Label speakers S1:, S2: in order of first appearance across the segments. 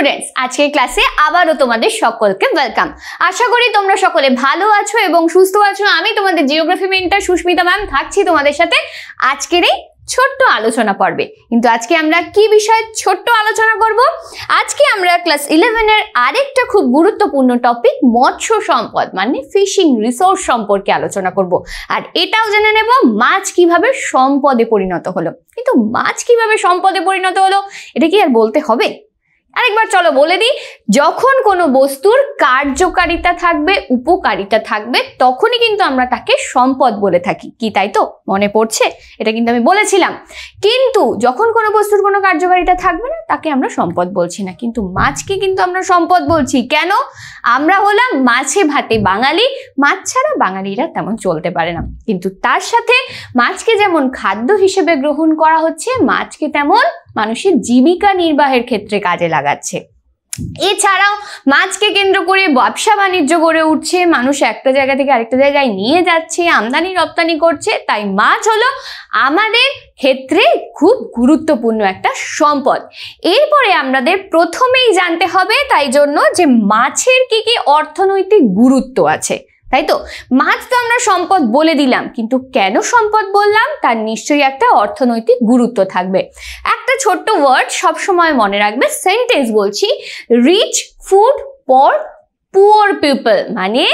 S1: Students, আজকের ক্লাসে আবারও তোমাদের সকলকে ওয়েলকাম। আশা করি তোমরা সকলে ভালো আছো এবং সুস্থ আছো। আমি তোমাদের জিওগ্রাফি মেন্টর সুস্মিতা ম্যাম থাকছি তোমাদের সাথে আজকের এই ছোট্ট আলোচনা পর্বে। কিন্তু আজকে আমরা কি বিষয়ে ছোট্ট আলোচনা করব? আজকে আমরা ক্লাস 11 এর আরেকটা খুব গুরুত্বপূর্ণ টপিক মৎস্য সম্পদ মানে ফিশিং রিসোর্স সম্পর্কে আলোচনা করব। আর এটাও জেনে নেব মাছ কিভাবে সম্পদে পরিণত হলো। কিন্তু মাছ কিভাবে সম্পদে পরিণত হলো এটা কি আর বলতে হবে? আরেকবার চলো বলে দিই, যখন কোনো বস্তুর কার্যকারিতা থাকবে, উপকারিতা থাকবে, তখনই কিন্তু আমরা তাকে সম্পদ বলে থাকি। কি তাই তো? মনে পড়ছে? এটা কিন্তু আমি বলেছিলাম। কিন্তু যখন কোনো বস্তুর কোনো কার্যকারিতা থাকবে না, তাকে আমরা সম্পদ বলছি না। কিন্তু মাছকে কিন্তু আমরা সম্পদ বলছি। কেন? আমরা হলাম মাছে ভাতে বাঙালি। মাছ ছাড়া বাঙালিরা তেমন চলতে পারে না। কিন্তু তার সাথে মাছকে যেমন খাদ্য হিসেবে গ্রহণ করা হচ্ছে, মাছকে তেমন মানুষের জীবিকা নির্বাহের ক্ষেত্রে কাজে লাগাচ্ছে। এছাড়াও মাছকে কেন্দ্র করে ব্যবসা বাণিজ্য গড়ে উঠছে, মানুষ একটা জায়গা থেকে আরেকটা জায়গায় নিয়ে যাচ্ছে, আমদানি রপ্তানি করছে। তাই মাছ হলো আমাদের ক্ষেত্রে খুব গুরুত্বপূর্ণ একটা সম্পদ। এরপরে আমাদের প্রথমেই জানতে হবে তাই জন্য যে মাছের কি কি অর্থনৈতিক গুরুত্ব আছে। তাই তো? মাছ তো আমরা সম্পদ বলে দিলাম, কিন্তু কেন সম্পদ বললাম তার নিশ্চয়ই একটা অর্থনৈতিক গুরুত্ব থাকবে। একটা ছোট্ট ওয়ার্ড সবসময় মনে রাখবে, সেন্টেন্স বলছি, rich food for poor people. মানে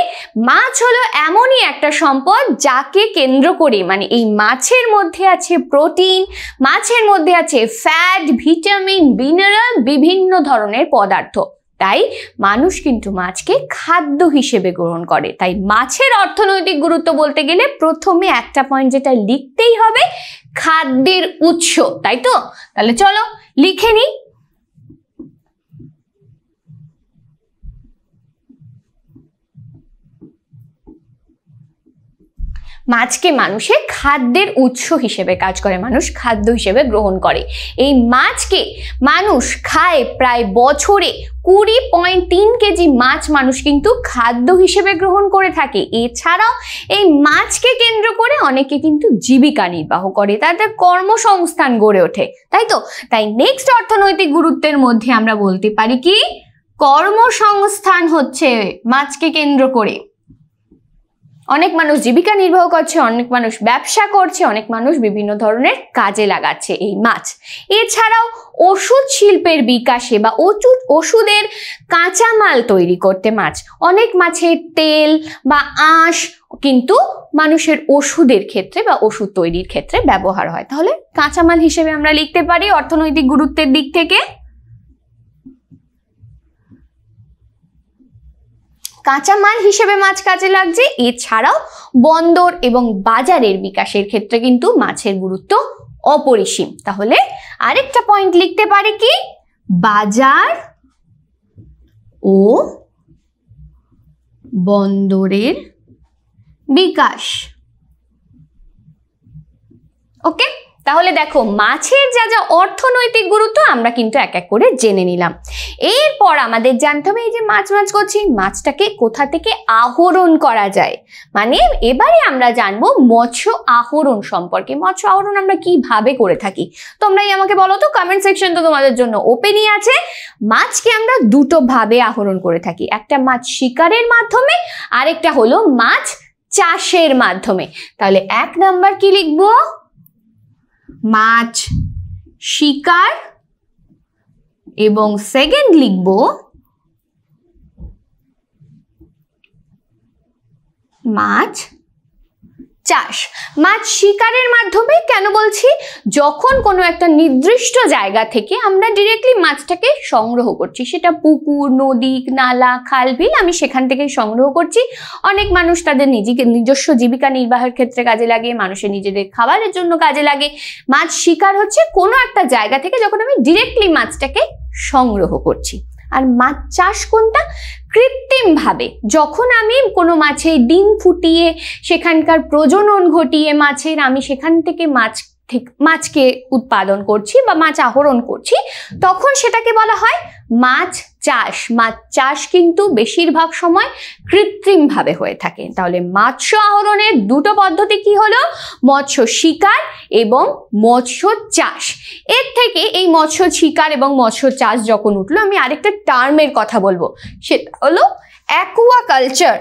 S1: মাছ হলো এমনই একটা সম্পদ যাকে কেন্দ্র করে, মানে এই মাছের মধ্যে আছে প্রোটিন, মাছের মধ্যে আছে ফ্যাট, ভিটামিন, মিনারেল, বিভিন্ন ধরনের পদার্থ। তাই মানুষ কিন্তু মাছকে খাদ্য হিসেবে গ্রহণ করে। তাই মাছের অর্থনৈতিক গুরুত্ব বলতে গেলে প্রথমে একটা পয়েন্ট যেটা লিখতেই হবে, খাদ্যের উৎস। তাই তো? তাহলে চলো লিখে নিই। মাছকে মানুষের খাদ্যের উৎস হিসেবে কাজ করে, মানুষ খাদ্য হিসেবে গ্রহণ করে। এই মাছকে মানুষ খায় প্রায় বছরে 20.3 কেজি মাছ মানুষ কিন্তু খাদ্য হিসেবে গ্রহণ করে থাকে। এছাড়াও এই মাছকে কেন্দ্র করে অনেকে কিন্তু জীবিকা নির্বাহ করে, তাদের কর্মসংস্থান গড়ে ওঠে। তাই তো? তাই নেক্সট অর্থনৈতিক গুরুত্বের মধ্যে আমরা বলতে পারি কি, কর্মসংস্থান হচ্ছে মাছকে কেন্দ্র করে। অনেক মানুষ জীবিকা নির্বাহ করছে, অনেক মানুষ ব্যবসা করছে, অনেক মানুষ বিভিন্ন ধরনের কাজে লাগাচ্ছে এই মাছ। এছাড়াও ওষুধ শিল্পের বিকাশে বা ওষুধের কাঁচামাল তৈরি করতে মাছ, অনেক মাছের তেল বা আঁশ কিন্তু মানুষের ওষুধের ক্ষেত্রে বা ওষুধ তৈরির ক্ষেত্রে ব্যবহার হয়। তাহলে কাঁচামাল হিসেবে আমরা লিখতে পারি অর্থনৈতিক গুরুত্বের দিক থেকে কাঁচামাল হিসেবে মাছ কাজে লাগছে। এছাড়াও বন্দর এবং বাজারের বিকাশের ক্ষেত্রে কিন্তু মাছের গুরুত্ব অপরিসীম। তাহলে আরেকটা পয়েন্ট লিখতে পারি কি, বাজার ও বন্দরের বিকাশ। ওকে, তাহলে দেখো মাছের যা যা অর্থনৈতিক গুরুত্ব আমরা কিন্তু এক এক করে জেনে নিলাম। এরপর আমাদের জানতে হবে এই যে মাছ করছি, মাছটাকে কোথা থেকে আহরণ করা যায়। মানে এবারে আমরা জানবো মৎস্য আহরণ সম্পর্কে। মৎস্য আহরণ আমরা কিভাবে করে থাকি তোমরাই আমাকে বলো তো, কমেন্ট সেকশন তো তোমাদের জন্য ওপেনই আছে। মাছকে আমরা দুটো ভাবে আহরণ করে থাকি, একটা মাছ শিকারের মাধ্যমে, আরেকটা হলো মাছ চাষের মাধ্যমে। তাহলে 1 নাম্বার কি লিখবো, মাছ শিকার, এবং সেকেন্ড লিখব মাছ চাষ। মাছ শিকারের মাধ্যমে কেন বলছি, যখন কোনো একটা নির্দিষ্ট জায়গা থেকে আমরা ডিরেক্টলি মাছটাকে সংগ্রহ করছি, সেটা পুকুর, নদী, নালা, খাল, বিল, আমি সেখান থেকেই সংগ্রহ করছি। অনেক মানুষ তাদের নিজস্ব জীবিকা নির্বাহের ক্ষেত্রে কাজে লাগে, মানুষের নিজেদের খাবারের জন্য কাজে লাগে। মাছ শিকার হচ্ছে কোনো একটা জায়গা থেকে যখন আমি ডিরেক্টলি মাছটাকে সংগ্রহ করছি। আর মাছ চাষ কোনটা, কৃত্রিম ভাবে যখন আমি কোনো মাছের ডিম ফুটিয়ে সেখানকার প্রজনন ঘটিয়ে মাছের আমি সেখান থেকে মাছকে উৎপাদন করছি বা মাছ আহরণ করছি, তখন সেটাকে বলা হয় মাছ চাষ, মাছ চাষ কিন্তু বেশিরভাগ সময় কৃত্রিম ভাবে হয়ে থাকে। তাহলে মৎস্য আহরণের দুটো পদ্ধতি কি হলো? মৎস্য শিকার এবং মৎস্য চাষ। এর থেকে এই মৎস্য শিকার এবং মৎস্য চাষ যখন উঠলো, আমি আরেকটা টার্মের কথা বলবো, সেটা হলো অ্যাকুয়াকালচার।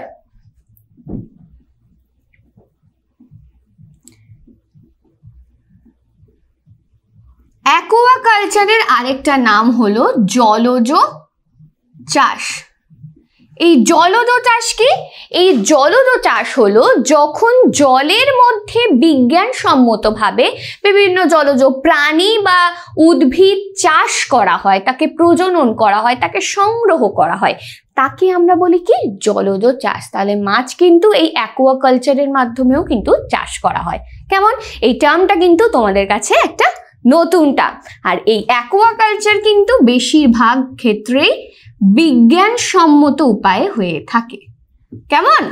S1: অ্যাকুয়াকালচারের আরেকটা নাম হলো জলজ চাষ। এই জলজ চাষ কি? এই জলজ চাষ হলো যখন জলের মধ্যে বিজ্ঞানসম্মতভাবে বিভিন্ন জলজ প্রাণী বা উদ্ভিদ চাষ করা হয়, তাকে প্রজনন করা হয়, তাকে সংগ্রহ করা হয়, তাকে আমরা বলি কি? জলজ চাষ। তাহলে মাছ কিন্তু এই অ্যাকুয়াকালচারের মাধ্যমেও কিন্তু চাষ করা হয়। কেমন? এই টার্মটা কিন্তু তোমাদের কাছে একটা নতুন টার্ম। আর এই অ্যাকুয়াকালচার কিন্তু বেশিরভাগ ক্ষেত্রেই বিজ্ঞানসম্মত উপায়ে হয়ে থাকে। কেমন?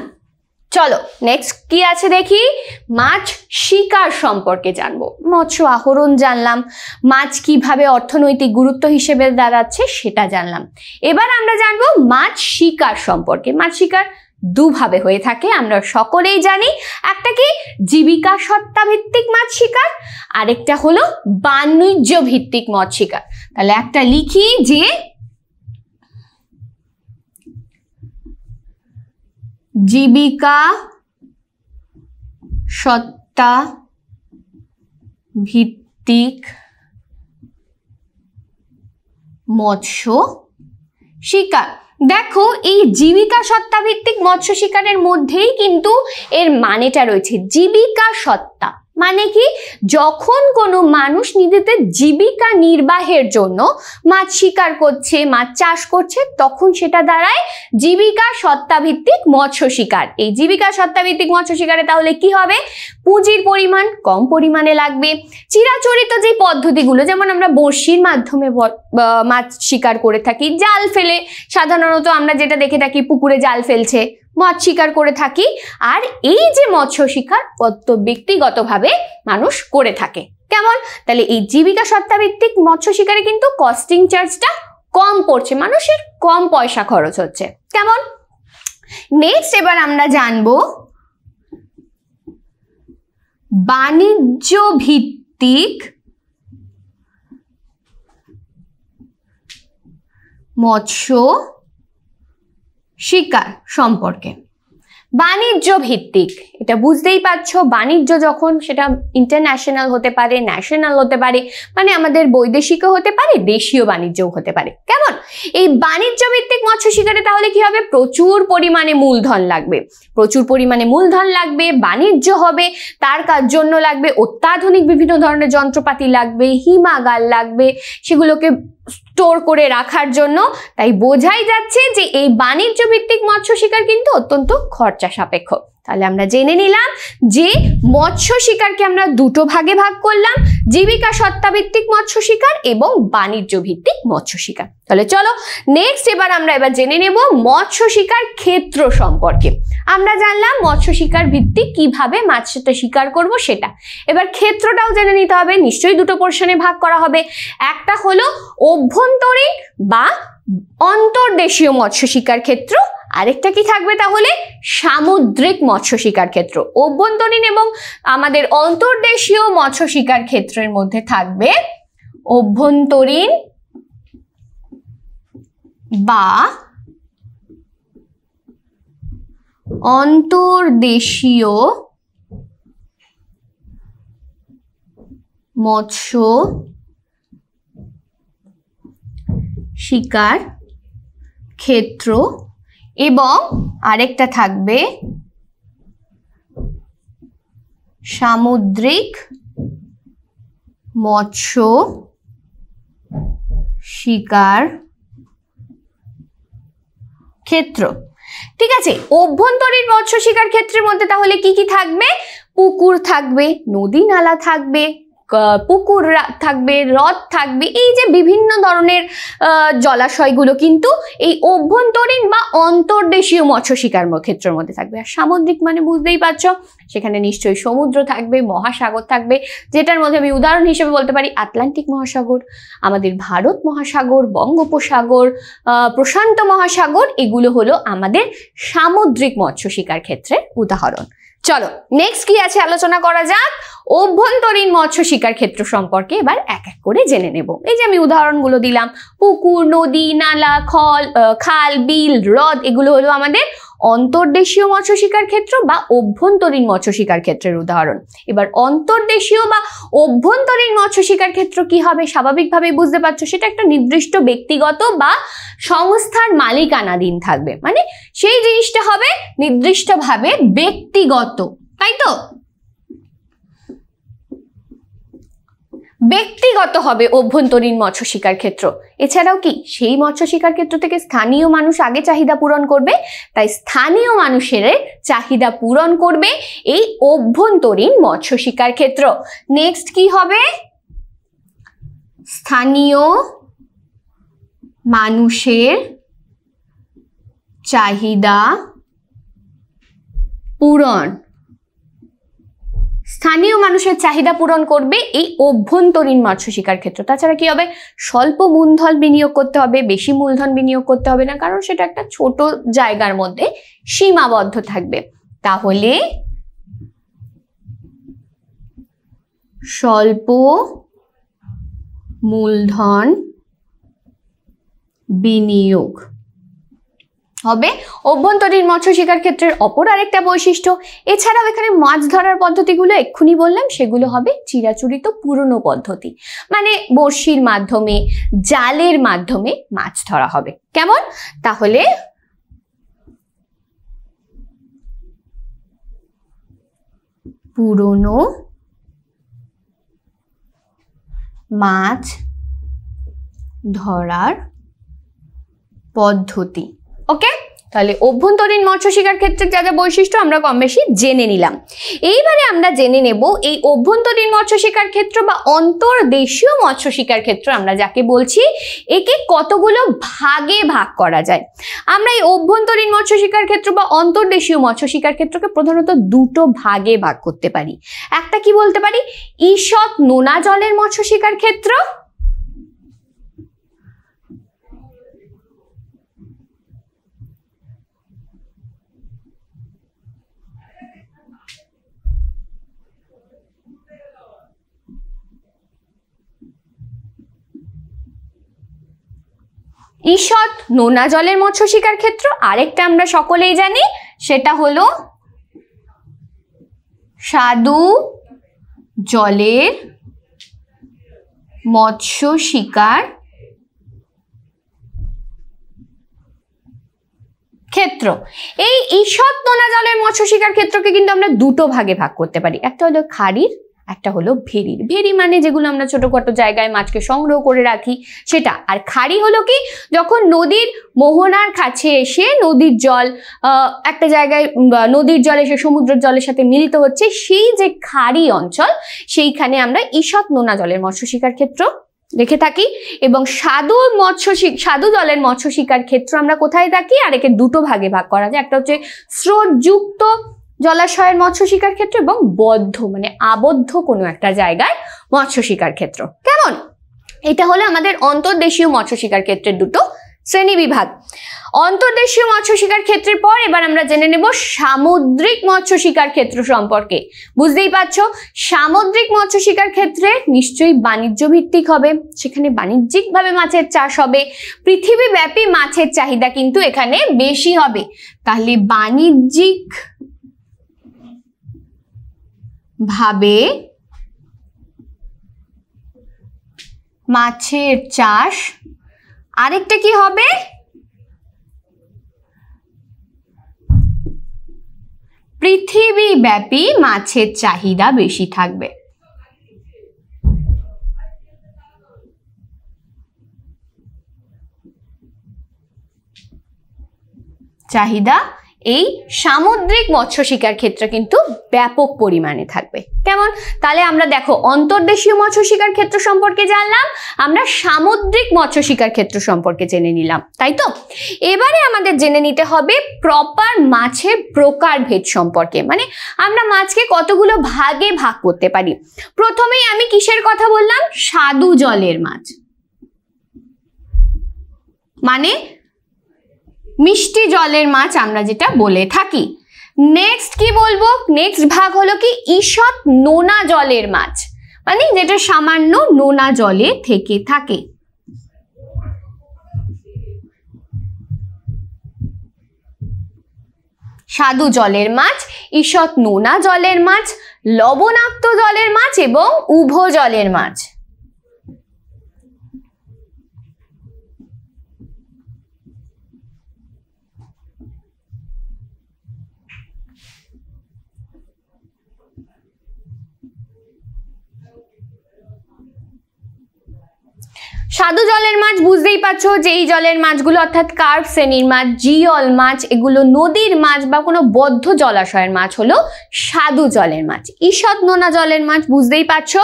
S1: চলো নেক্সট কি আছে দেখি। মাছ শিকার সম্পর্কে জানবো। মৎস্য আহরণ জানলাম, মাছ কিভাবে অর্থনৈতিক গুরুত্ব হিসেবে দাঁড়াচ্ছে সেটা জানলাম। এবার আমরা জানবো মাছ শিকার সম্পর্কে। মাছ শিকার দুভাবে হয়ে থাকে, আমরা সকলেই জানি। একটা কি? জীবিকা সত্তা ভিত্তিক মাছ শিকার, আরেকটা হলো বাণিজ্য ভিত্তিক মাছ শিকার। তাহলে একটা লিখি যে জীবিকা সত্তা ভিত্তিক মৎস্য শিকার। দেখো, এই জীবিকা সত্তা ভিত্তিক মৎস্য শিকারের মধ্যেই কিন্তু এর মানেটা রয়েছে। জীবিকা সত্তা মানে কি? যখন কোনো মানুষ নিজেদের জীবিকা নির্বাহের জন্য মাছ শিকার করছে, মাছ চাষ করছে, তখন সেটা দাঁড়ায় জীবিকা সত্তা ভিত্তিক মৎস্য শিকার। এই জীবিকা সত্তা ভিত্তিক মৎস্য শিকারে তাহলে কি হবে? পুঁজির পরিমাণ কম পরিমাণে লাগবে। চিরাচরিত যে পদ্ধতিগুলো, যেমন আমরা বড়শির মাধ্যমে মাছ শিকার করে থাকি, জাল ফেলে, সাধারণত আমরা যেটা দেখে থাকি পুকুরে জাল ফেলছে, মাছ শিকার করে থাকি। আর এই যে মৎস্য শিকার ব্যক্তিগতভাবে মানুষ করে থাকে। কেমন? তাহলে এই জীবিকা সত্তা ভিত্তিক মৎস্য শিকারে কিন্তু কস্টিং চার্জটা কম পড়ছে, মানুষের কম পয়সা খরচ হচ্ছে। কেমন? নেক্সট এবার আমরা জানবো বাণিজ্য ভিত্তিক মৎস্য শিকার সম্পর্কে। বাণিজ্য ভিত্তিক, এটা বুঝতেই পারছো, বাণিজ্য যখন সেটা ইন্টারন্যাশনাল হতে পারে, ন্যাশনাল হতে পারে, মানে আমাদের বৈদেশিকও হতে পারে, দেশীয় বাণিজ্যও হতে পারে। কেমন? এই বাণিজ্য ভিত্তিক মৎস্য শিকারে তাহলে কি হবে? প্রচুর পরিমাণে মূলধন লাগবে, প্রচুর পরিমাণে মূলধন লাগবে, বাণিজ্য হবে, তার জন্য লাগবে অত্যাধুনিক বিভিন্ন ধরনের যন্ত্রপাতি লাগবে, হিমাগার লাগবে, সেগুলোকে স্টোর করে রাখার জন্য। তাই বোঝাই যাচ্ছে যে এই বাণিজ্য ভিত্তিক মৎস্য শিকার কিন্তু অত্যন্ত খরচা সাপেক্ষ। তাহলে আমরা জেনে নিলাম যে মৎস্য শিকারকে আমরা দুটো ভাগে ভাগ করলাম, জীবিকা সত্তা ভিত্তিক মৎস্য শিকার এবং বাণিজ্য ভিত্তিক মৎস্য শিকার। তাহলে চলো নেক্সট এবার জেনে নেব মৎস্য শিকার ক্ষেত্র সম্পর্কে। আমরা জানলাম মৎস্য শিকার ভিত্তিক কিভাবে মাছটা শিকার করব সেটা। এবার ক্ষেত্রটাও জেনে নিতে হবে। নিশ্চয়ই দুটো পোর্শনে ভাগ করা হবে। একটা হলো অভ্যন্তরীণ বা অন্তর্দেশীয় মৎস্য শিকার ক্ষেত্র, আরেকটা কি থাকবে তাহলে? সামুদ্রিক মৎস্য শিকার ক্ষেত্র। অভ্যন্তরীণ এবং আমাদের অন্তর্দেশীয় মৎস্য শিকার ক্ষেত্রের মধ্যে থাকবে অভ্যন্তরীণ বা অন্তর্দেশীয় মৎস্য শিকার ক্ষেত্র এবং আরেকটা থাকবে সামুদ্রিক মৎস্য শিকার ক্ষেত্র। ঠিক আছে, অভ্যন্তরীণ মৎস্য শিকার ক্ষেত্রের মধ্যে তাহলে কি কি থাকবে? পুকুর থাকবে, নদী নালা থাকবে, পুকুর থাকবে, হ্রদ থাকবে, এই যে বিভিন্ন ধরনের জলাশয়গুলো কিন্তু এই অভ্যন্তরীণ বা অন্তর্দেশীয় মৎস্য শিকার ক্ষেত্রের মধ্যে থাকবে। আর সামুদ্রিক মানে বুঝতেই পারছো, সেখানে নিশ্চয়ই সমুদ্র থাকবে, মহাসাগর থাকবে, যেটার মধ্যে আমি উদাহরণ হিসেবে বলতে পারি আটলান্টিক মহাসাগর, আমাদের ভারত মহাসাগর, বঙ্গোপসাগর, প্রশান্ত মহাসাগর, এগুলো হলো আমাদের সামুদ্রিক মৎস্য শিকার ক্ষেত্রের উদাহরণ। চলো নেক্সট কি আছে আলোচনা করা যাক। অভ্যন্তরীণ মৎস্য শিকার ক্ষেত্র সম্পর্কে এবার এক এক করে জেনে নেব। এই যে আমি উদাহরণগুলো দিলাম, পুকুর, নদী, নালা, খাল, বিল, হ্রদ, এগুলো হলো আমাদের অন্তর্দেশীয় মৎস্য শিকার ক্ষেত্র বা অভ্যন্তরীণ মৎস্য শিকার ক্ষেত্রের উদাহরণ। এবার অন্তর্দেশীয় বা অভ্যন্তরীণ মৎস্য শিকার ক্ষেত্র কি হবে, স্বাভাবিকভাবে বুঝতে পারছো, সেটা একটা নির্দিষ্ট ব্যক্তিগত বা সংস্থার মালিকানাধীন থাকবে, মানে সেই জিনিসটা হবে নির্দিষ্টভাবে ব্যক্তিগত, তাই তো? ব্যক্তিগত হবে অভ্যন্তরীণ মৎস্য শিকার ক্ষেত্র। এছাড়াও কি সেই মৎস্য শিকার ক্ষেত্র থেকে স্থানীয় মানুষ আগে চাহিদা পূরণ করবে, তাই স্থানীয় মানুষের চাহিদা পূরণ করবে এই অভ্যন্তরীণ মৎস্য শিকার ক্ষেত্র। নেক্সট কি হবে, স্থানীয় মানুষের চাহিদা পূরণ, স্থানীয় মানুষের চাহিদা পূরণ করবে এই অভ্যন্তরীণ মৎস্য শিকার ক্ষেত্র। তাছাড়া কি হবে, স্বল্প মূলধন বিনিয়োগ করতে হবে, বেশি মূলধন বিনিয়োগ করতে হবে না, কারণ সেটা একটা ছোট জায়গার মধ্যে সীমাবদ্ধ থাকবে। তাহলে স্বল্প মূলধন বিনিয়োগ হবে অভ্যন্তরীণ মৎস্য শিকার ক্ষেত্রের অপর আরেকটা বৈশিষ্ট্য। এছাড়াও এখানে মাছ ধরার পদ্ধতিগুলো এক্ষুনি বললাম, সেগুলো হবে চিরাচরিত পুরনো পদ্ধতি, মানে বড়শির মাধ্যমে, জালের মাধ্যমে মাছ ধরা হবে। কেমন? তাহলে পুরনো মাছ ধরার পদ্ধতি। ওকে, তাহলে অভ্যন্তরীণ মৎস্য শিকার ক্ষেত্রের যা যা বৈশিষ্ট্য আমরা কম বেশি জেনে নিলাম। এইবারে আমরা জেনে নেব এই অভ্যন্তরীণ মৎস্য শিকার ক্ষেত্র বা অন্তর্দেশীয় মৎস্য শিকার ক্ষেত্র আমরা যাকে বলছি, একে কতগুলো ভাগে ভাগ করা যায়। আমরা এই অভ্যন্তরীণ মৎস্য শিকার ক্ষেত্র বা অন্তর্দেশীয় মৎস্য শিকার ক্ষেত্রকে প্রধানত দুটো ভাগে ভাগ করতে পারি। একটা কি বলতে পারি, ঈষৎ নোনা জলের মৎস্য শিকার ক্ষেত্র, ঈষৎ নোনা জলের মৎস্য শিকার ক্ষেত্র। আরেকটা আমরা সকলেই জানি, সেটা হলো স্বাদু জলের মৎস্য শিকার ক্ষেত্র। এই ঈষৎ নোনা জলের মৎস্য শিকার ক্ষেত্রকে কিন্তু আমরা দুটো ভাগে ভাগ করতে পারি, একটা হলো খাড়ির, একটা হলো ভেরির। ভেরি মানে যেগুলো আমরা ছোটখাটো জায়গায় মাছকে সংগ্রহ করে রাখি সেটা, আর খাড়ি হলো কি যখন নদীর মোহনার কাছে এসে নদীর জল একটা জায়গায়, নদীর জল এসে সমুদ্রের জলের সাথে মিলিত হচ্ছে, সেই যে খাড়ি অঞ্চল, সেইখানে আমরা ঈষৎ নোনা জলের মৎস্য শিকার ক্ষেত্র দেখে থাকি। এবং স্বাদু জলের মৎস্য শিকার ক্ষেত্র আমরা কোথায় থাকি, আর একে দুটো ভাগে ভাগ করা যায়, একটা হচ্ছে স্রোতযুক্ত জলাশয়ের মৎস্য শিকার ক্ষেত্র এবং বদ্ধ মানে আবদ্ধ কোনো একটা জায়গায় মৎস্য শিকার ক্ষেত্র। কেমন? এটা হলো আমাদের অন্তর্দেশীয় মৎস্য শিকার ক্ষেত্রের দুটো শ্রেণী বিভাগ। অন্তর্দেশীয় মৎস্য শিকার ক্ষেত্রের পর এবার আমরা জেনে নেব সামুদ্রিক মৎস্য শিকার ক্ষেত্র সম্পর্কে। বুঝতেই পারছো, সামুদ্রিক মৎস্য শিকার ক্ষেত্রে নিশ্চয়ই বাণিজ্য ভিত্তিক হবে, সেখানে বাণিজ্যিকভাবে মাছের চাষ হবে, পৃথিবীব্যাপী মাছের চাহিদা কিন্তু এখানে বেশি হবে। তাহলে বাণিজ্যিক ভাবে মাছের চাষ, আরেকটা কি হবে, পৃথিবীব্যাপী মাছের চাহিদা বেশি থাকবে। চাহিদা এই সামুদ্রিক মৎস্য শিকার ক্ষেত্র কিন্তু ব্যাপক পরিমাণে থাকবে। কেমন? তাহলে আমরা দেখো অন্তর্দেশীয় মৎস্য শিকার ক্ষেত্র সম্পর্কে জানলাম, আমরা সামুদ্রিক মৎস্য শিকার ক্ষেত্র সম্পর্কে জেনে নিলাম, তাই তো? এবারে আমাদের জেনে নিতে হবে প্রপার মাছের প্রকারভেদ সম্পর্কে, মানে আমরা মাছকে কতগুলো ভাগে ভাগ করতে পারি। প্রথমেই আমি কিসের কথা বললাম? স্বাদু জলের মাছ, মানে মিষ্টি জলের মাছ আমরা যেটা বলে থাকি। নেক্সট কি বলবো? নেক্সট ভাগ হলো কি ঈষৎ নোনা জলের মাছ, মানে যেটা সামান্য নোনা জলে থেকে থাকে। স্বাদু জলের মাছ, ঈষৎ নোনা জলের মাছ, লবণাক্ত জলের মাছ এবং উভয় জলের মাছ। স্বাদু জলের মাছ বুঝতেই পারছো যে এই জলের মাছগুলো অর্থাৎ কার্প শ্রেণীর মাছ, জিয়ল মাছ, এগুলো নদীর মাছ বা কোনো বদ্ধ জলাশয়ের মাছ হলো স্বাদু জলের মাছ। ঈষৎ নোনা জলের মাছ বুঝতেই পারছো।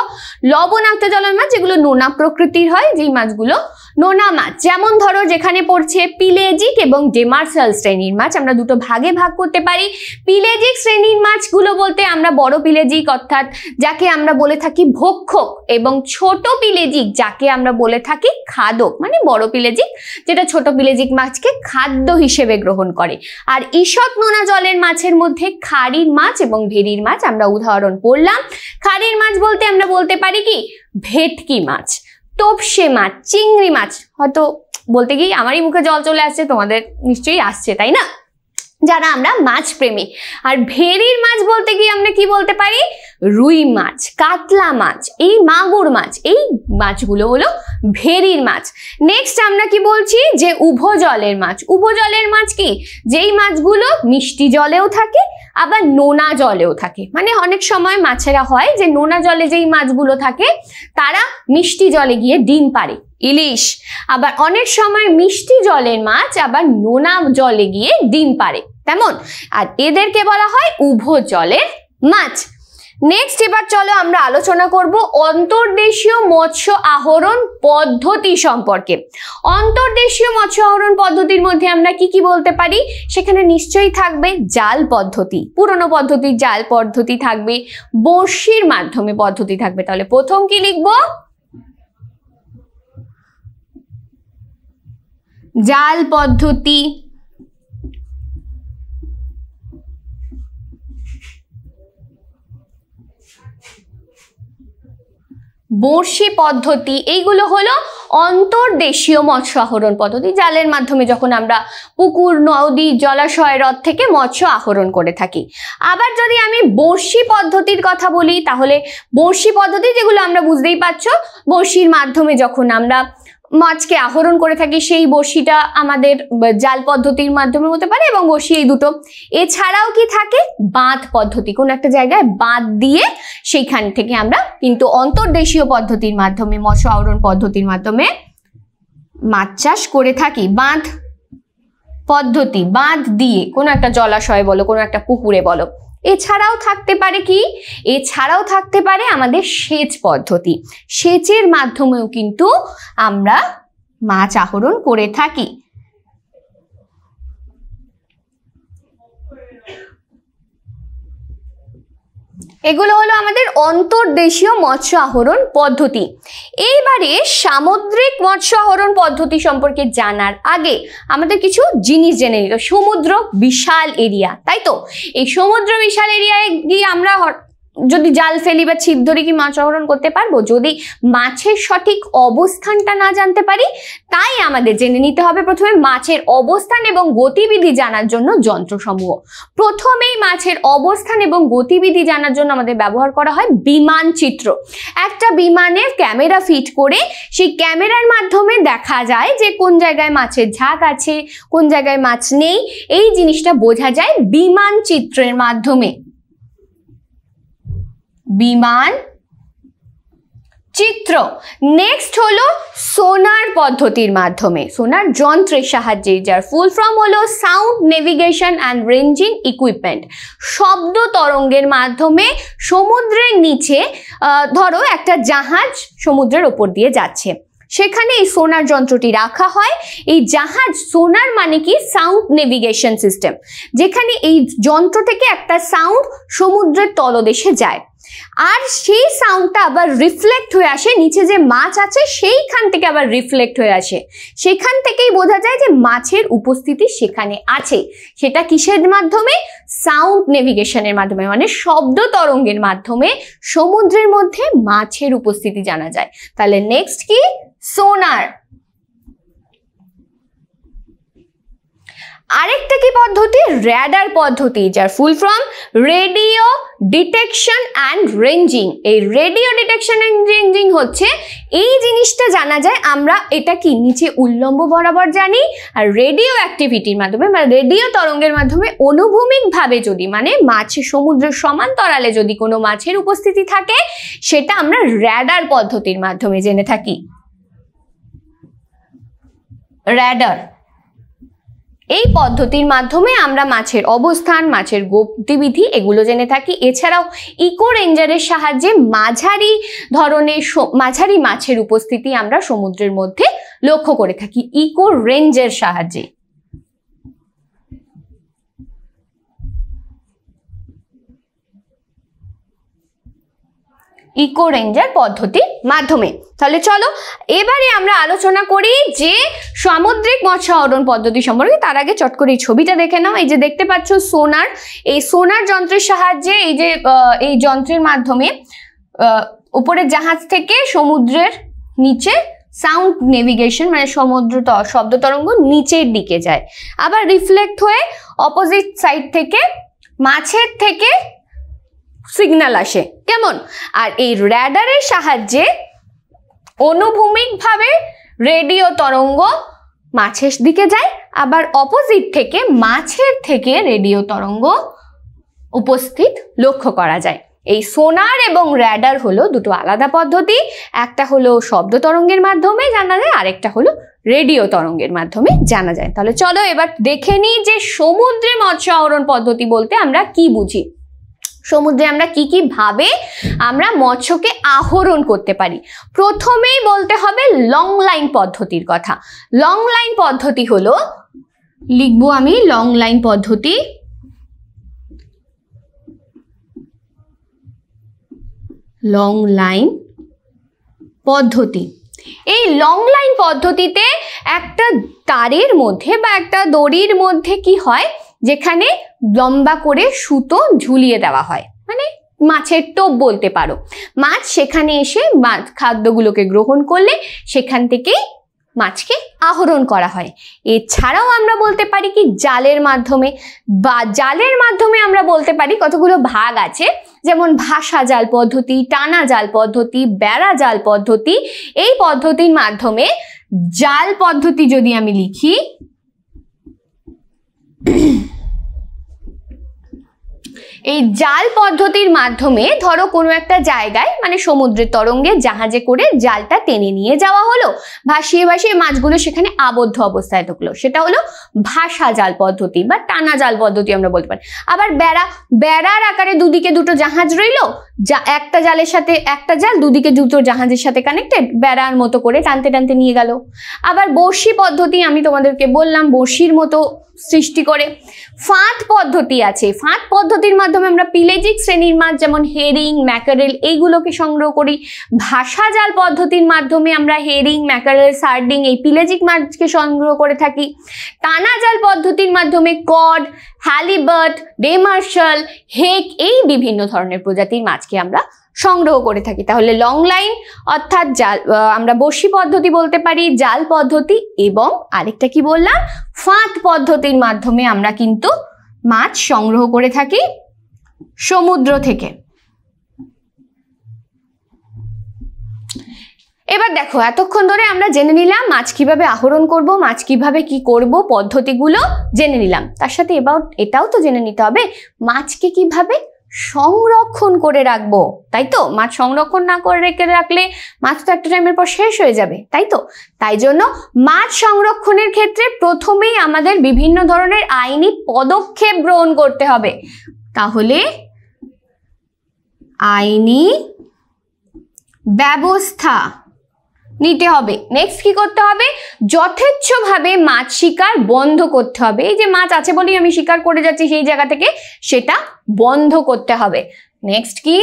S1: লবণাক্ত জলের মাছ যেগুলো নোনা প্রকৃতির হয়, যেই মাছগুলো নোনা মাছ, যেমন ধরো যেখানে পড়ছে পিলেজিক এবং ডেমার্সাল শ্রেণীর মাছ। আমরা দুটো ভাগে ভাগ করতে পারি। পিলেজিক শ্রেণীর মাছগুলো বলতে আমরা বড় পিলেজিক অর্থাৎ যাকে আমরা বলে থাকি ভক্ষক, এবং ছোট পিলেজিক যাকে আমরা বলে থাকি খাদক, মানে বড় পিলেজিক যেটা ছোট পিলেজিক মাছকে খাদ্য হিসেবে গ্রহণ করে। আর ঈষৎ নোনা জলের মাছের মধ্যে খাড়ির মাছ এবং ভেরির মাছ আমরা উদাহরণ পড়লাম। খাড়ির মাছ বলতে আমরা বলতে পারি কি ভেটকি মাছ, তোপসে মাছ, চিংড়ি মাছ। হয়তো বলতে গিয়ে আমারই মুখে জল চলে আসছে, তোমাদের নিশ্চয়ই আসছে, তাই না, যারা আমরা মাছ প্রেমী। আর ভেরির মাছ বলতে গিয়ে আমরা কি বলতে পারি? রুই মাছ, কাতলা মাছ, এই মাগুর মাছ, এই মাছগুলো হলো ভেরির মাছ। নেক্সট আমরা কি বলছি? যে উভজলের মাছ। উভজলের মাছ কি? যেই মাছগুলো মিষ্টি জলেও থাকে আবার নোনা জলেও থাকে। মানে অনেক সময় মাছেরা হয় যে নোনা জলে যেই মাছগুলো থাকে তারা মিষ্টি জলে গিয়ে ডিম পাড়ে, ইলিশ। আবার অনেক সময় মিষ্টি জলের মাছ আবার নোনা জলে গিয়ে ডিম পাড়ে, তেমন। আর এদেরকে বলা হয় উভজলের মাছ। নেক্সট এবার চলো আমরা আলোচনা করব অন্তর্দেশীয় মৎস্য আহরণ পদ্ধতি সম্পর্কে। অন্তর্দেশীয় মৎস্য আহরণ পদ্ধতির মধ্যে আমরা কি কি বলতে পারি? সেখানে নিশ্চয়ই থাকবে জাল পদ্ধতি, পুরনো পদ্ধতির জাল পদ্ধতি থাকবে, বড়শির মাধ্যমে পদ্ধতি থাকবে। তাহলে প্রথম কি লিখবো? জাল পদ্ধতি। বড়শি পদ্ধতি, এইগুলো হলো অন্তর্দেশীয় মৎস্য আহরণ পদ্ধতি। জালের মাধ্যমে যখন আমরা পুকুর, নদী, জলাশয়, হ্রদ থেকে মৎস্য আহরণ করে থাকি। আবার যদি আমি বড়শি পদ্ধতির কথা বলি, তাহলে বড়শি পদ্ধতি যেগুলো আমরা বুঝতেই পারছো, বড়শির মাধ্যমে যখন আমরা মাছকে আহরণ করে থাকি সেই বড়শিটা আমাদের জাল পদ্ধতির মাধ্যমে হতে পারে, এবং বড়শি এই দুটো। এছাড়াও কি থাকে? বাঁধ পদ্ধতি, কোন একটা জায়গায় বাঁধ দিয়ে সেইখান থেকে আমরা কিন্তু অন্তর্দেশীয় পদ্ধতির মাধ্যমে, মৎস্য আহরণ পদ্ধতির মাধ্যমে মাছ চাষ করে থাকি। বাঁধ পদ্ধতি, বাঁধ দিয়ে কোনো একটা জলাশয় বলো, কোনো একটা পুকুরে বলো। এছাড়াও থাকতে পারে কি? এছাড়াও থাকতে পারে আমাদের সেচ পদ্ধতি। সেচের মাধ্যমেও কিন্তু আমরা মাছ আহরণ করে থাকি। এগুলো হলো আমাদের অন্তর্দেশীয় মৎস্য আহরণ পদ্ধতি। এইবারে সামুদ্রিক মৎস্য আহরণ পদ্ধতি সম্পর্কে জানার আগে আমাদের কিছু জিনিস জেনে নিতে। সমুদ্র বিশাল এরিয়া, তাই তো? এই সমুদ্র বিশাল এরিয়ায় গিয়ে আমরা যদি জাল ফেলি বা ছিপ ধরে কি মাছ আহরণ করতে পারবো? যদি মাছের সঠিক অবস্থানটা না জানতে পারি, তাই আমাদের জেনে নিতে হবে প্রথমে মাছের অবস্থান এবং গতিবিধি জানার জন্য যন্ত্রসমূহ। প্রথমেই মাছের অবস্থান এবং গতিবিধি জানার জন্য আমাদের ব্যবহার করা হয় বিমান চিত্র। একটা বিমানে ক্যামেরা ফিট করে সেই ক্যামেরার মাধ্যমে দেখা যায় যে কোন জায়গায় মাছের ঝাঁক আছে, কোন জায়গায় মাছ নেই। এই জিনিসটা বোঝা যায় বিমান চিত্রের মাধ্যমে। বিমান চিত্র। নেক্সট হলো সোনার পদ্ধতির মাধ্যমে, সোনার যন্ত্রের সাহায্যে, যার ফুল ফর্ম হলো sound navigation and ranging equipment. শব্দ তরঙ্গের মাধ্যমে সমুদ্রের নিচে ধরো একটা জাহাজ সমুদ্রের ওপর দিয়ে যাচ্ছে, সেখানে এই সোনার যন্ত্রটি রাখা হয়। এই জাহাজ, সোনার মানে কি সাউন্ড নেভিগেশন সিস্টেম, যেখানে এই যন্ত্র থেকে একটা সাউন্ড সমুদ্রের তলদেশে যায়, আর সেই সাউন্ডটা আবার রিফ্লেক্ট হয়ে আসে নিচে যে মাছ আছে সেইখান থেকে, আবার রিফ্লেক্ট হয়ে আসে, সেখান থেকেই বোঝা যায় যে মাছের উপস্থিতি সেখানে আছে। সেটা কিসের মাধ্যমে? সাউন্ড নেভিগেশনের মাধ্যমে, মানে শব্দ তরঙ্গের মাধ্যমে সমুদ্রের মধ্যে মাছের উপস্থিতি জানা যায়। তাহলে নেক্সট কি? সোনার। আরেকটা কি পদ্ধতি? র্যাডার পদ্ধতি, যার full form radio detection and ranging. এই রেডিও ডিটেকশন অ্যান্ড রেঞ্জিং হচ্ছে এই জিনিসটা জানা যায় আমরা এটা কি নিচে উল্লম্ব বরাবর জানি, আর রেডিও অ্যাক্টিভিটির মাধ্যমে বা রেডিও তরঙ্গের মাধ্যমে অনুভূমিকভাবে যদি, মানে মাছের সমুদ্রের সমান্তরালে যদি কোনো মাছের উপস্থিতি থাকে, সেটা আমরা র্যাডার পদ্ধতির মাধ্যমে জেনে থাকি। র্যাডার, এই পদ্ধতির মাধ্যমে আমরা মাছের অবস্থান, মাছের গতিবিধি এগুলো জেনে থাকি। এছাড়াও ইকো রেঞ্জারের সাহায্যে মাঝারি ধরনের মাঝারি মাছের উপস্থিতি আমরা সমুদ্রের মধ্যে লক্ষ্য করে থাকি ইকো রেঞ্জের সাহায্যে। ইকো রেঞ্জার পদ্ধতির মাধ্যমে। তাহলে চলো এবারে আমরা আলোচনা করি যে সামুদ্রিক মৎস্য আহরণ পদ্ধতি সম্পর্কে। তার আগে চট করে এই ছবিটা দেখে নাও। এই যে দেখতে পাচ্ছ সোনার, এই সোনার যন্ত্রের সাহায্যে, এই যে এই যন্ত্রের মাধ্যমে উপরের জাহাজ থেকে সমুদ্রের নিচে সাউন্ড নেভিগেশন, মানে সমুদ্র শব্দ তরঙ্গ নিচের দিকে যায়, আবার রিফ্লেক্ট হয়ে অপোজিট সাইড থেকে মাছের থেকে সিগন্যাল আসে, কেমন? আর এই র্যাডারের সাহায্যে অনুভূমিকভাবে রেডিও তরঙ্গ মাছের দিকে যায়, আবার অপোজিট থেকে মাছের থেকে রেডিও তরঙ্গ উপস্থিত লক্ষ্য করা যায়। এই সোনার এবং র্যাডার হলো দুটো আলাদা পদ্ধতি, একটা হলো শব্দ তরঙ্গের মাধ্যমে জানা যায়, আরেকটা হলো রেডিও তরঙ্গের মাধ্যমে জানা যায়। তাহলে চলো এবার দেখে নিই যে সমুদ্রে মৎস্য আহরণ পদ্ধতি বলতে আমরা কি বুঝি। সমুদ্রে আমরা কি কি ভাবে আমরা মৎস্যকে আহরণ করতে পারি। প্রথমেই বলতে হবে লং লাইন পদ্ধতির কথা। লং লাইন পদ্ধতি হলো, লিখবো আমি লং লাইন পদ্ধতি। লং লাইন পদ্ধতি, এই লং লাইন পদ্ধতিতে একটা তারের মধ্যে বা একটা দড়ির মধ্যে কি হয়, যেখানে লম্বা করে সুতো ঝুলিয়ে দেওয়া হয়, মানে মাছের টোপ বলতে পারো। মাছ সেখানে এসে খাদ্যগুলোকে গ্রহণ করলে সেখান থেকেই মাছকে আহরণ করা হয়। এছাড়াও আমরা বলতে পারি কি জালের মাধ্যমে, বা জালের মাধ্যমে আমরা বলতে পারি কতগুলো ভাগ আছে, যেমন ভাসা জাল পদ্ধতি, টানা জাল পদ্ধতি, বেড়া জাল পদ্ধতি। এই পদ্ধতির মাধ্যমে জাল পদ্ধতি যদি আমি লিখি, এই জাল পদ্ধতির মাধ্যমে ধরো কোনো একটা জায়গায়, মানে সমুদ্রের তরঙ্গে জাহাজে করে জালটা টেনে নিয়ে যাওয়া হলো, ভাসিয়ে ভাসিয়ে মাছগুলো সেখানে আবদ্ধ অবস্থায় থাকলো, সেটা হলো ভাসা জাল পদ্ধতি বা টানা জাল পদ্ধতি আমরা বলতে পারি। আবার বেড়ার আকারে দুদিকে দুটো জাহাজ রইলো, একটা জালের সাথে একটা জাল দুদিকে দুটো জাহাজের সাথে কানেক্টেড, বেড়ার মতো করে টানতে টানতে নিয়ে গেল। আবার বড়শি পদ্ধতি আমি তোমাদেরকে বললাম, বড়শির মতো সৃষ্টি করে। ফাঁদ পদ্ধতি আছে, ফাঁদ পদ্ধতির মাধ্যমে আমরা পিলেজিক শ্রেণীর মাছ যেমন হেরিং, ম্যাকারেল এইগুলোকে সংগ্রহ করি। ভাসা জাল পদ্ধতির মাধ্যমে আমরা হেরিং, ম্যাকারেল, সার্ডিং এই পিলেজিক মাছকে সংগ্রহ করে থাকি। টানা জাল পদ্ধতির মাধ্যমে কড, হ্যালিবার্ট, ডেমার্শাল, হেক এই বিভিন্ন ধরনের প্রজাতির মাছকে আমরা সংগ্রহ করে থাকি। তাহলে লং লাইন অর্থাৎ জাল, আমরা বড়শি পদ্ধতি বলতে পারি, জাল পদ্ধতি, এবং আরেকটা কি বললাম, ফাঁদ পদ্ধতির মাধ্যমে আমরা কিন্তু মাছ সংগ্রহ করে থাকি সমুদ্র থেকে। এবার দেখো এতক্ষণ ধরে আমরা জেনে নিলাম মাছ কিভাবে আহরণ করব, মাছ কিভাবে কি করব, পদ্ধতিগুলো জেনে নিলাম। তার সাথে এটাও তো জেনে নিতে হবে মাছকে কিভাবে সংরক্ষণ করে রাখবো, তাই তো? মাছ সংরক্ষণ না করে রেখে রাখলে মাছ তো একটা টাইমের পর শেষ হয়ে যাবে, তাই তো? তাই জন্য মাছ সংরক্ষণের ক্ষেত্রে প্রথমেই আমাদের বিভিন্ন ধরনের আইনি পদক্ষেপ গ্রহণ করতে হবে। তাহলে আইনি ব্যবস্থা নিতে হবে। নেক্সট কি করতে হবে? যথেচ্ছভাবে মাছ শিকার বন্ধ করতে হবে। এই যে মাছ আছে বলেই আমি শিকার করে যাচ্ছি সেই জায়গা থেকে, সেটা বন্ধ করতে হবে। নেক্সট কি?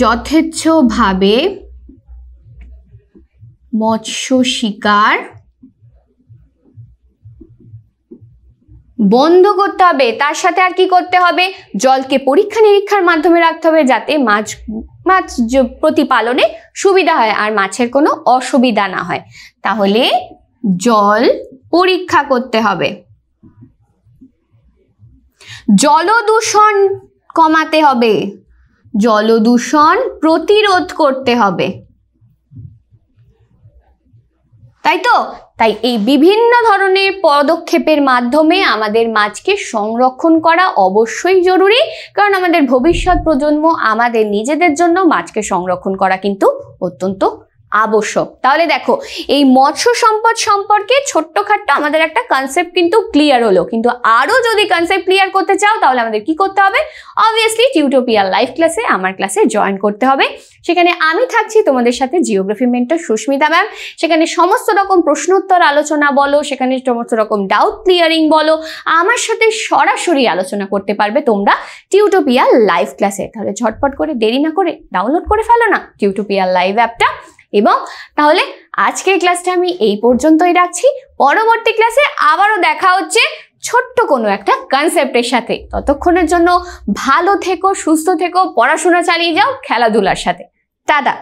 S1: যথেচ্ছভাবে মৎস্য শিকার বন্ধ করতে হবে। তার সাথে আর কি করতে হবে? জলকে পরীক্ষা নিরীক্ষার মাধ্যমে রাখতে হবে, যাতে মাছ প্রতিপালনে সুবিধা হয় আর মাছের কোনো অসুবিধা না হয়। তাহলে জল পরীক্ষা করতে হবে। জলদূষণ কমাতে হবে, জলদূষণ প্রতিরোধ করতে হবে, তাই তো? তাই এই বিভিন্ন ধরনের পদক্ষেপের মাধ্যমে আমাদের মাছকে সংরক্ষণ করা অবশ্যই জরুরি, কারণ আমাদের ভবিষ্যৎ প্রজন্ম, আমাদের নিজেদের জন্য মাছকে সংরক্ষণ করা কিন্তু অত্যন্ত আবশ্যক। তাহলে দেখো, এই মৎস্য সম্পদ সম্পর্কে ছোট্টখাট্ট আমাদের একটা কনসেপ্ট কিন্তু ক্লিয়ার হলো, কিন্তু আরো যদি কনসেপ্ট ক্লিয়ার করতে চাও তাহলে আমাদের কি করতে হবে? অবভিয়াসলি টিউটোপিয়া লাইভ ক্লাসে, আমার ক্লাসে জয়েন করতে হবে। সেখানে আমি থাকছি তোমাদের সাথে জিওগ্রাফি মেন্টর সুস্মিতা ম্যাম। সেখানে সমস্ত রকম প্রশ্নোত্তর আলোচনা বলো, সেখানে সমস্ত রকম ডাউট ক্লিয়ারিং বলো, আমার সাথে সরাসরি আলোচনা করতে পারবে তোমরা টিউটোপিয়া লাইভ ক্লাসে। তাহলে ঝটপট করে, দেরি না করে ডাউনলোড করে ফেলো না টিউটোপিয়া লাইভ অ্যাপটা। এবং তাহলে আজকের ক্লাসটা আমি এই পর্যন্তই রাখছি। পরবর্তী ক্লাসে আবারও দেখা হচ্ছে ছোট্ট কোনো একটা কনসেপ্টের সাথে। ততক্ষণের জন্য ভালো থেকো, সুস্থ থেকো, পড়াশোনা চালিয়ে যাও খেলাধুলার সাথে। টাটা।